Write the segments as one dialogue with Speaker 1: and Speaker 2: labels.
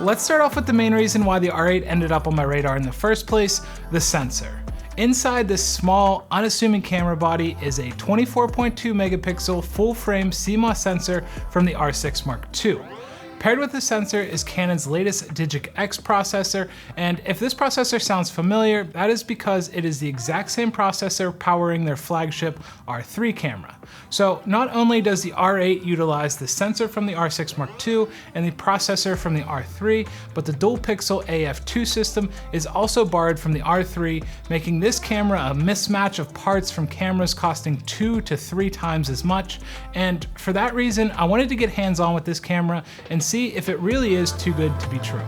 Speaker 1: let's start off with the main reason why the R8 ended up on my radar in the first place, the sensor. Inside this small, unassuming camera body is a 24.2 megapixel full-frame CMOS sensor from the R6 Mark II. Paired with the sensor is Canon's latest Digic X processor, and if this processor sounds familiar, that is because it is the exact same processor powering their flagship R3 camera. So not only does the R8 utilize the sensor from the R6 Mark II and the processor from the R3, but the dual pixel AF2 system is also borrowed from the R3, making this camera a mismatch of parts from cameras costing 2 to 3 times as much. And for that reason, I wanted to get hands-on with this camera and see if it really is too good to be true.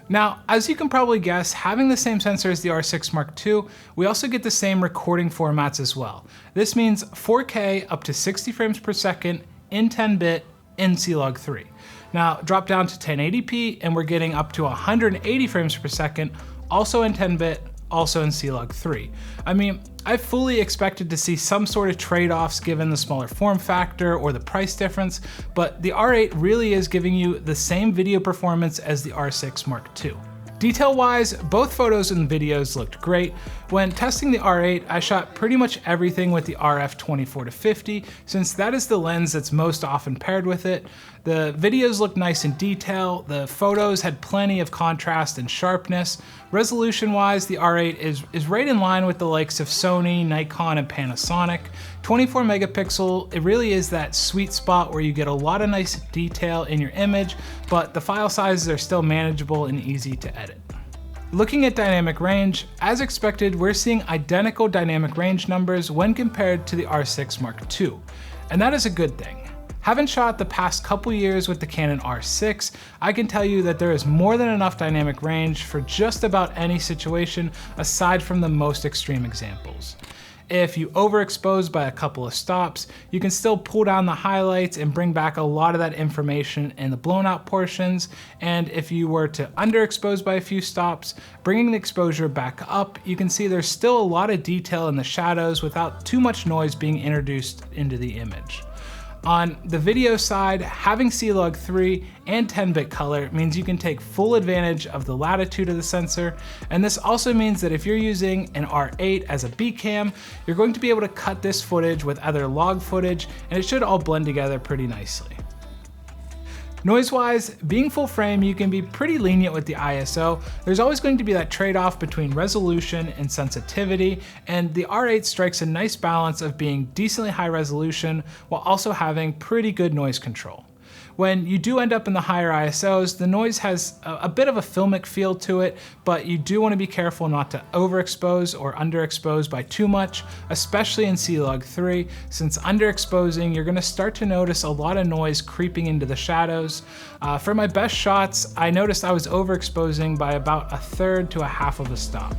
Speaker 1: Now, as you can probably guess, having the same sensor as the R6 Mark II, we also get the same recording formats as well. This means 4K up to 60 frames per second in 10-bit in C-Log3. Now, drop down to 1080p and we're getting up to 180 frames per second, also in 10-bit, also in C-Log3. I mean, I fully expected to see some sort of trade-offs given the smaller form factor or the price difference, but the R8 really is giving you the same video performance as the R6 Mark II. Detail-wise, both photos and videos looked great. When testing the R8, I shot pretty much everything with the RF 24-50, since that is the lens that's most often paired with it. The videos looked nice in detail, the photos had plenty of contrast and sharpness. Resolution-wise, the R8 is right in line with the likes of Sony, Nikon, and Panasonic. 24 megapixel, it really is that sweet spot where you get a lot of nice detail in your image, but the file sizes are still manageable and easy to edit. Looking at dynamic range, as expected, we're seeing identical dynamic range numbers when compared to the R6 Mark II, and that is a good thing. Having shot the past couple years with the Canon R6, I can tell you that there is more than enough dynamic range for just about any situation aside from the most extreme examples. If you overexpose by a couple of stops, you can still pull down the highlights and bring back a lot of that information in the blown out portions. And if you were to underexpose by a few stops, bringing the exposure back up, you can see there's still a lot of detail in the shadows without too much noise being introduced into the image. On the video side, having C-Log3 and 10-bit color means you can take full advantage of the latitude of the sensor, and this also means that if you're using an R8 as a B cam, you're going to be able to cut this footage with other log footage, and it should all blend together pretty nicely. Noise-wise, being full frame, you can be pretty lenient with the ISO. There's always going to be that trade-off between resolution and sensitivity, and the R8 strikes a nice balance of being decently high resolution while also having pretty good noise control. When you do end up in the higher ISOs, the noise has a bit of a filmic feel to it, but you do want to be careful not to overexpose or underexpose by too much, especially in C-Log3, since underexposing, you're going to start to notice a lot of noise creeping into the shadows. For my best shots, I noticed I was overexposing by about 1/3 to 1/2 of a stop.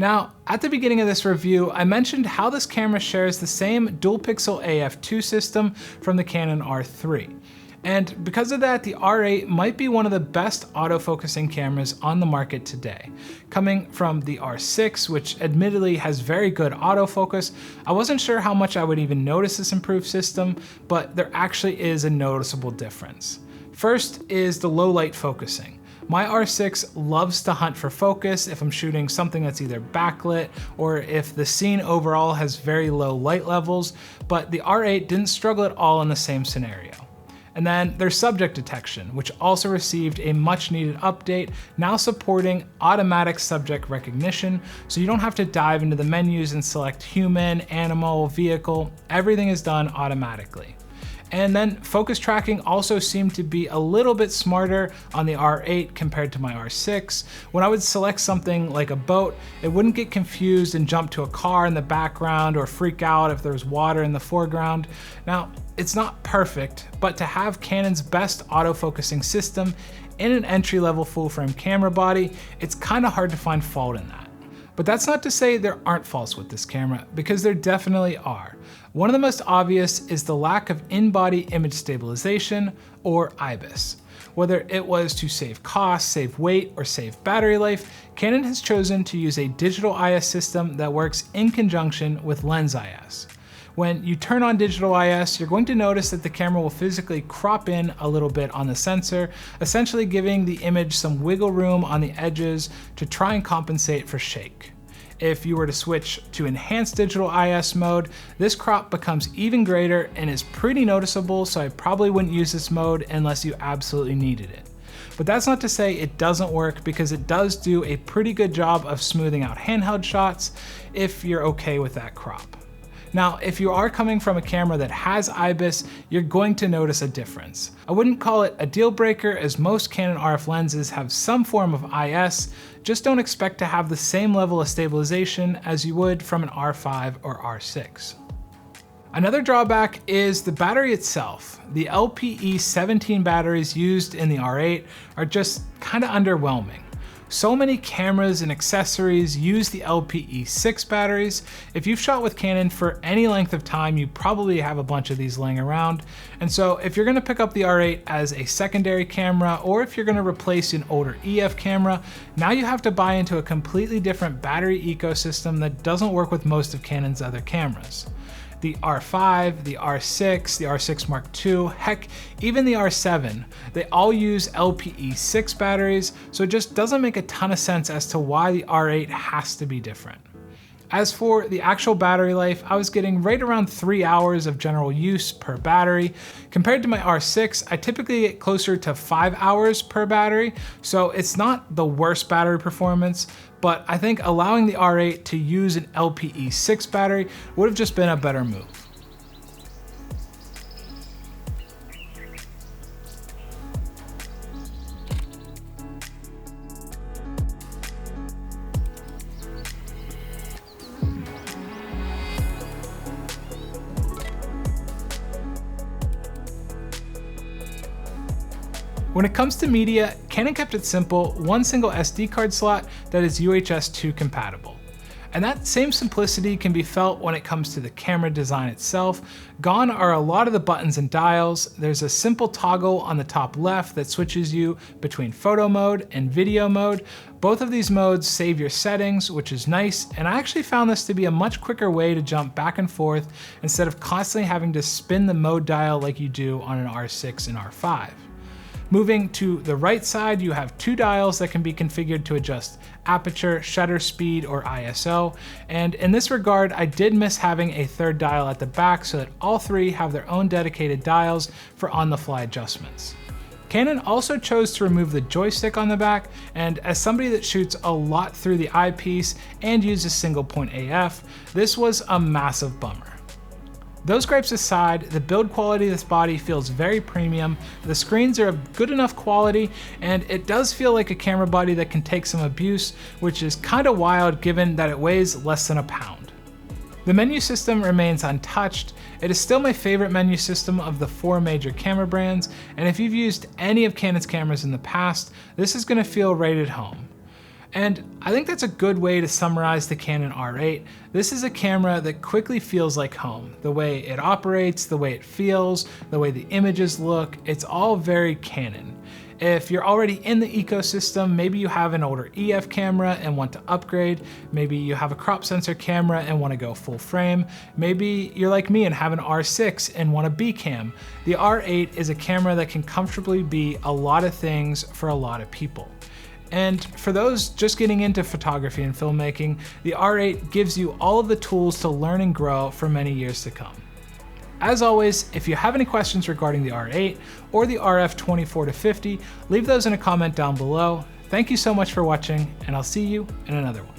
Speaker 1: Now, at the beginning of this review, I mentioned how this camera shares the same dual pixel AF2 system from the Canon R3. And because of that, the R8 might be one of the best autofocusing cameras on the market today. Coming from the R6, which admittedly has very good autofocus, I wasn't sure how much I would even notice this improved system, but there actually is a noticeable difference. First is the low light focusing. My R6 loves to hunt for focus if I'm shooting something that's either backlit or if the scene overall has very low light levels, but the R8 didn't struggle at all in the same scenario. And then there's subject detection, which also received a much needed update, now supporting automatic subject recognition, so you don't have to dive into the menus and select human, animal, vehicle. Everything is done automatically. And then focus tracking also seemed to be a little bit smarter on the R8 compared to my R6. When I would select something like a boat, it wouldn't get confused and jump to a car in the background or freak out if there was water in the foreground. Now, it's not perfect, but to have Canon's best autofocusing system in an entry-level full-frame camera body, it's kind of hard to find fault in that. But that's not to say there aren't faults with this camera, because there definitely are. One of the most obvious is the lack of in-body image stabilization, or IBIS. Whether it was to save cost, save weight, or save battery life, Canon has chosen to use a digital IS system that works in conjunction with lens IS. When you turn on digital IS, you're going to notice that the camera will physically crop in a little bit on the sensor, essentially giving the image some wiggle room on the edges to try and compensate for shake. If you were to switch to enhanced digital IS mode, this crop becomes even greater and is pretty noticeable, so I probably wouldn't use this mode unless you absolutely needed it. But that's not to say it doesn't work, because it does do a pretty good job of smoothing out handheld shots if you're okay with that crop. Now, if you are coming from a camera that has IBIS, you're going to notice a difference. I wouldn't call it a deal breaker, as most Canon RF lenses have some form of IS, just don't expect to have the same level of stabilization as you would from an R5 or R6. Another drawback is the battery itself. The LPE17 batteries used in the R8 are just kind of underwhelming. So many cameras and accessories use the LPE6 batteries. If you've shot with Canon for any length of time, you probably have a bunch of these laying around. And so if you're gonna pick up the R8 as a secondary camera, or if you're gonna replace an older EF camera, now you have to buy into a completely different battery ecosystem that doesn't work with most of Canon's other cameras. The R5, the R6, the R6 Mark II, heck, even the R7, they all use LPE6 batteries, so it just doesn't make a ton of sense as to why the R8 has to be different. As for the actual battery life, I was getting right around 3 hours of general use per battery. Compared to my R6, I typically get closer to 5 hours per battery, so it's not the worst battery performance, but I think allowing the R8 to use an LPE6 battery would have just been a better move. When it comes to media, Canon kept it simple, one single SD card slot that is UHS 2 compatible. And that same simplicity can be felt when it comes to the camera design itself. Gone are a lot of the buttons and dials. There's a simple toggle on the top left that switches you between photo mode and video mode. Both of these modes save your settings, which is nice, and I actually found this to be a much quicker way to jump back and forth instead of constantly having to spin the mode dial like you do on an R6 and R5. Moving to the right side, you have two dials that can be configured to adjust aperture, shutter speed, or ISO. And in this regard, I did miss having a third dial at the back so that all three have their own dedicated dials for on-the-fly adjustments. Canon also chose to remove the joystick on the back, and as somebody that shoots a lot through the eyepiece and uses single point AF, this was a massive bummer. Those gripes aside, the build quality of this body feels very premium, the screens are of good enough quality, and it does feel like a camera body that can take some abuse, which is kinda wild given that it weighs less than a pound. The menu system remains untouched. It is still my favorite menu system of the 4 major camera brands, and if you've used any of Canon's cameras in the past, this is gonna feel right at home. And I think that's a good way to summarize the Canon R8. This is a camera that quickly feels like home. The way it operates, the way it feels, the way the images look, it's all very Canon. If you're already in the ecosystem, maybe you have an older EF camera and want to upgrade, maybe you have a crop sensor camera and want to go full frame, maybe you're like me and have an R6 and want a B cam. The R8 is a camera that can comfortably be a lot of things for a lot of people. And for those just getting into photography and filmmaking, the R8 gives you all of the tools to learn and grow for many years to come. As always, if you have any questions regarding the R8 or the RF 24-50, leave those in a comment down below. Thank you so much for watching, and I'll see you in another one.